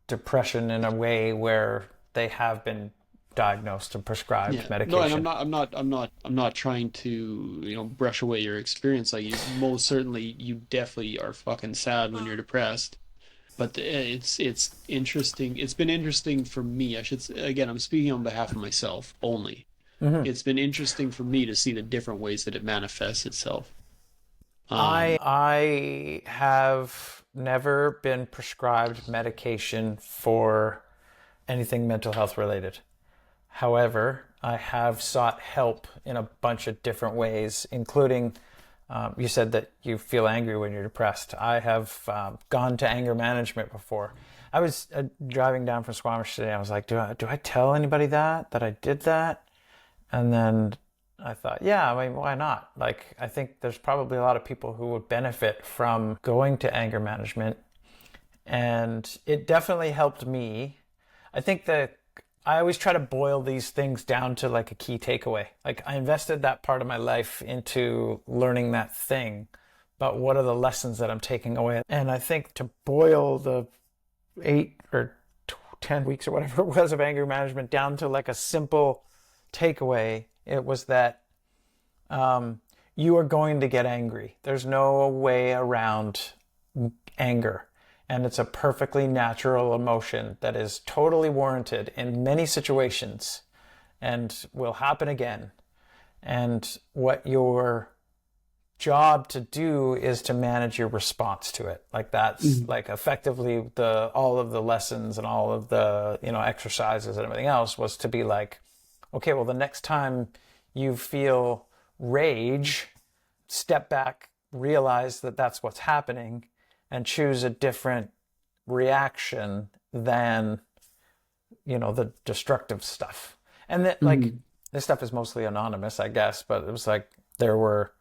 depression in a way where they have been diagnosed and prescribed Yeah. No, and medication. I'm not trying to, brush away your experience. Like most certainly, you definitely are fucking sad when you're depressed. But it's interesting. It's been interesting for me. I should say, again, I'm speaking on behalf of myself only. Mm-hmm. It's been interesting for me to see the different ways that it manifests itself. I have never been prescribed medication for anything mental health related. However, I have sought help in a bunch of different ways, including you said that you feel angry when you're depressed. I have gone to anger management before. I was driving down from Squamish today. I was like, do I tell anybody that I did that? And then I thought, yeah, I mean, why not? Like, I think there's probably a lot of people who would benefit from going to anger management. And it definitely helped me. I think that I always try to boil these things down to like a key takeaway. Like, I invested that part of my life into learning that thing, but what are the lessons that I'm taking away? And I think to boil the 8 or 10 weeks or whatever it was of anger management down to like a simple takeaway, it was that um, you are going to get angry. There's no way around anger. And it's a perfectly natural emotion that is totally warranted in many situations and will happen again. And what your job to do is to manage your response to it. Like that's Mhm. like effectively the all of the lessons and all of the, exercises and everything else was to be like, okay, well the next time you feel rage, step back, realize that that's what's happening and choose a different reaction than, the destructive stuff. And that like Mhm. this stuff is mostly anonymous, I guess, but it was like there were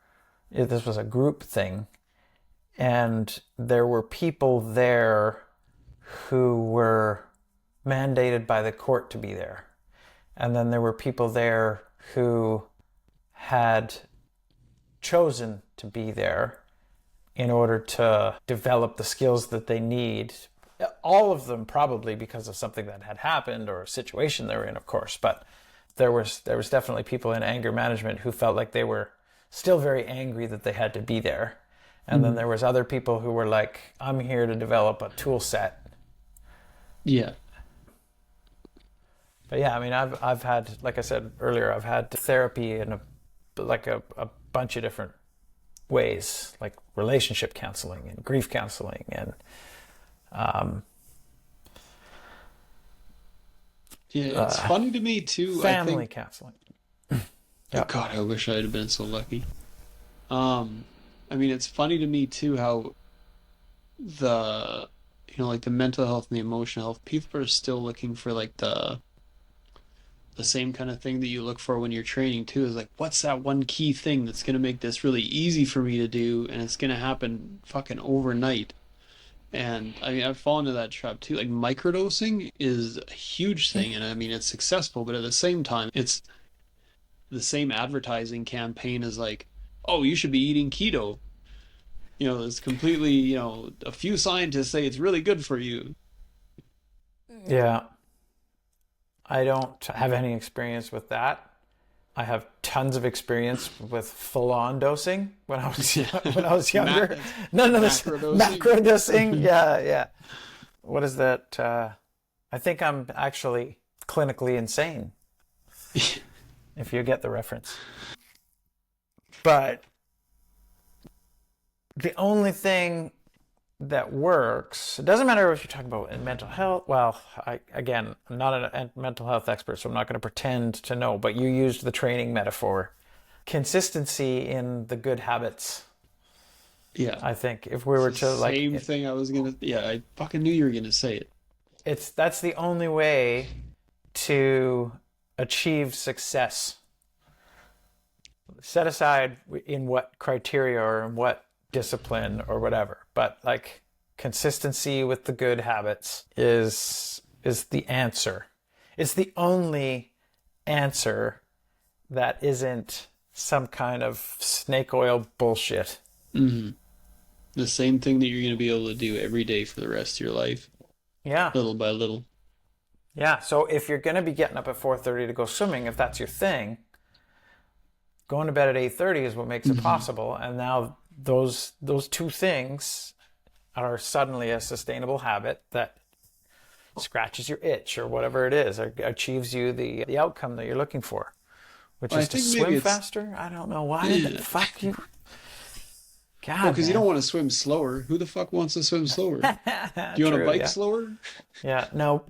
this was a group thing, and there were people there who were mandated by the court to be there. And then there were people there who had chosen to be there in order to develop the skills that they need. All of them probably because of something that had happened or a situation they were in, of course. But there was definitely people in anger management who felt like they were still very angry that they had to be there. And then Mhm. there was other people who were like, I'm here to develop a tool set. Yeah. But yeah, I mean, I've had, like I said earlier, I've had therapy in a bunch of different ways, like relationship counseling and grief counseling and um, Yeah. It's funny to me too. I family think, counseling. oh Yep. God, I wish I had been so lucky. Um, I mean, it's funny to me too how the, like the mental health and the emotional health, people are still looking for like the same kind of thing that you look for when you're training too, is like, what's that one key thing that's going to make this really easy for me to do and it's going to happen fucking overnight. And I mean, I've fallen into that trap too. Like microdosing is a huge thing, and I mean, it's successful, but at the same time, it's the same advertising campaign as like, oh, you should be eating keto. It's completely, a few scientists say it's really good for you. Yeah. I don't have any experience with that. I have tons of experience with full-on dosing when I was when I was younger. None of this macro dosing. macro dosing. Yeah, yeah. What is that? I think I'm actually clinically insane, if you get the reference. But the only thing that works, it doesn't matter if you're talking about in mental health. Well, I'm not a mental health expert, so I'm not going to pretend to know, but you used the training metaphor. Consistency in the good habits. Yeah. I think if we were It's to the like, same thing I was gonna. Yeah, I fucking knew you were gonna say it. that's the only way to achieve success. Set aside in what criteria or in what discipline or whatever, but like consistency with the good habits is the answer. It's the only answer that isn't some kind of snake oil bullshit. Mm-hmm. The same thing that you're gonna be able to do every day for the rest of your life, Yeah. little by little. Yeah. So if you're going to be getting up at 4:30 to go swimming, if that's your thing, going to bed at 8:30 is what makes it possible. And now those two things are suddenly a sustainable habit that scratches your itch or whatever it is, or achieves you the outcome that you're looking for, which Well, I is to think maybe swim it's faster. I don't know why yeah. the fuck you. Well, God, because you don't man. want to swim slower. Who the fuck wants to swim slower? Do you want to True, bike yeah. slower? Do Yeah, no.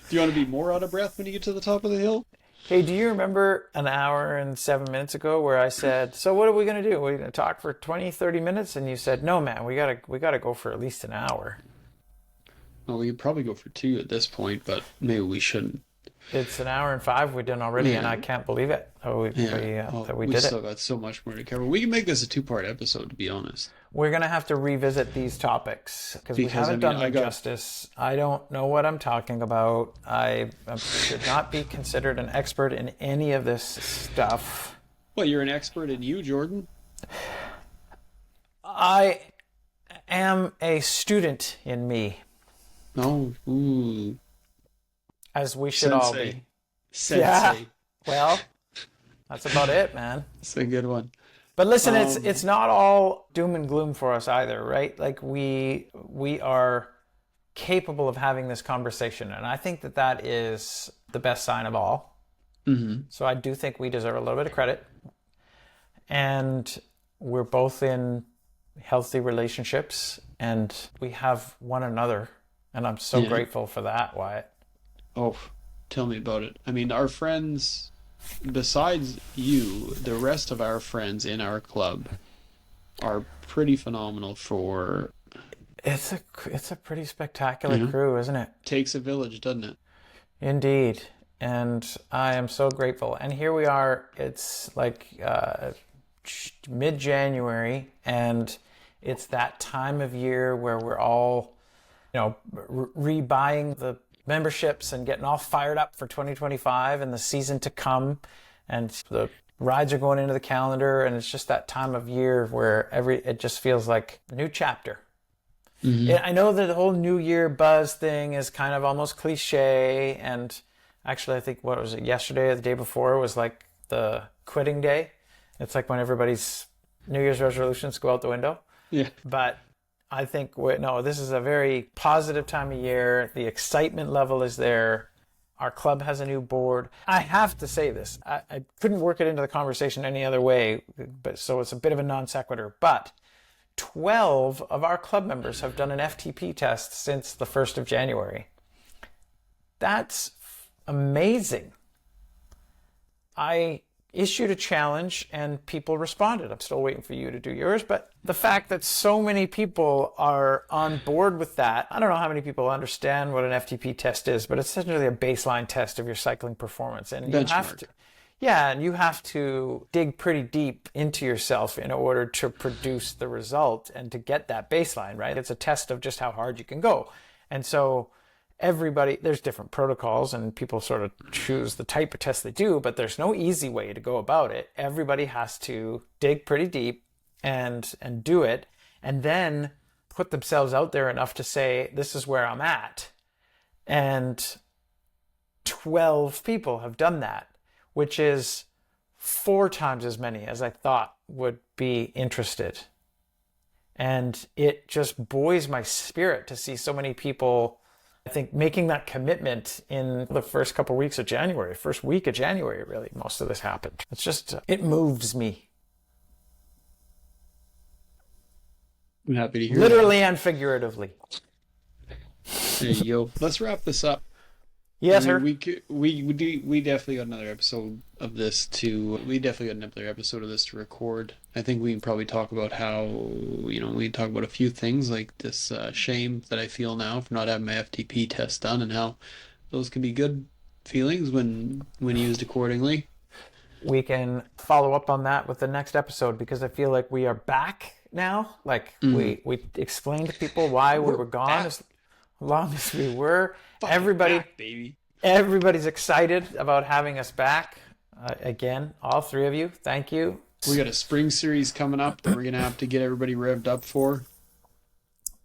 you want to be more out of breath when you get to the top of the hill? Hey, do you remember an hour and 7 minutes ago where I said, so what are we going to do? We're going to talk for 20, 30 minutes? And you said, no, man, we gotta go for at least an hour. Well, we could probably go for 2 at this point, but maybe we shouldn't. It's an hour and 5 we've done already, and Yeah. I can't believe it. Yeah. Oh, That we we did still it. got so much more to cover. We can make this a 2-part episode, to be honest. We're going to have to revisit these topics because we Because, haven't I mean, done I them got justice. I don't know what I'm talking about. I should not be considered an expert in any of this stuff. Well, you're an expert in you, Jordan. I am a student in me, Oh, ooh, as we should all sensei, be. sensei. Yeah. Well, that's about it, man. That's a good one. But listen, Um, it's not all doom and gloom for us either, right? Like we are capable of having this conversation, and I think that is the best sign of all. Mm-hmm. So I do think we deserve a little bit of credit, and we're both in healthy relationships, and we have one another, and I'm so Yeah. grateful for that, Wyatt. Oh, tell me about it. I mean, our friends, besides you, the rest of our friends in our club are pretty phenomenal for It's a pretty spectacular crew, isn't it? takes a village, doesn't it? Indeed. And I am so grateful. And here we are. It's like mid-January, and it's that time of year where we're all, rebuying the memberships and getting all fired up for 2025 and the season to come. And the rides are going into the calendar, and it's just that time of year where it just feels like a new chapter. Yeah, I know that the whole New Year buzz thing is kind of almost cliche, and actually I think, what was it, yesterday or the day before was like the quitting day. It's like when everybody's New Year's resolutions go out the window. Yeah. But I think, no, this is a very positive time of year. The excitement level is there. Our club has a new board. I have to say this. I couldn't work it into the conversation any other way, but so it's a bit of a non sequitur. But 12 of our club members have done an FTP test since the 1st of January. That's amazing. I issued a challenge and people responded. I'm still waiting for you to do yours, but the fact that so many people are on board with that, I don't know how many people understand what an FTP test is, but it's essentially a baseline test of your cycling performance. And you have Benchmark. to, yeah, and you have to dig pretty deep into yourself in order to produce the result and to get that baseline, right? It's a test of just how hard you can go. And so there's different protocols and people sort of choose the type of test they do, but there's no easy way to go about it. Everybody has to dig pretty deep and do it, and then put themselves out there enough to say, this is where I'm at. And 12 people have done that, which is 4 times as many as I thought would be interested. And it just buoys my spirit to see so many people, I think, making that commitment in the first couple of weeks of January, first week of January, really, most of this happened. It's just, it moves me. I'm happy to hear Literally and figuratively. that. There you go. Let's wrap this up. Yes, I mean, sir. we definitely got another episode of this to we definitely got another episode of this to record. I think we can probably talk about how we talk about a few things like this shame that I feel now for not having my FTP test done and how those can be good feelings when used accordingly. We can follow up on that with the next episode because I feel like we are back now. Like we explained to people why we were gone back. as long as we were. Fucking back, baby. Everybody's excited about having us back. Again, all 3 of you, thank you. We got a spring series coming up that we're gonna have to get everybody revved up for.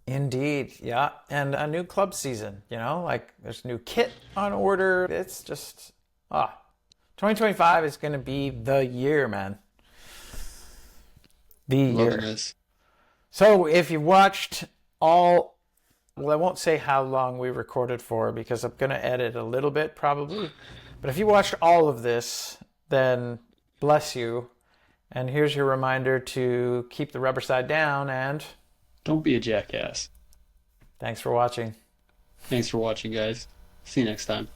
Indeed, yeah. And a new club season, like there's new kit on order. It's just, 2025 is going to be the year, man. The year. Loving this. So if you watched all, well, I won't say how long we recorded for because I'm going to edit a little bit probably. But if you watched all of this, then bless you. And here's your reminder to keep the rubber side down and Don't be a jackass. thanks for watching. Thanks for watching, guys. See you next time.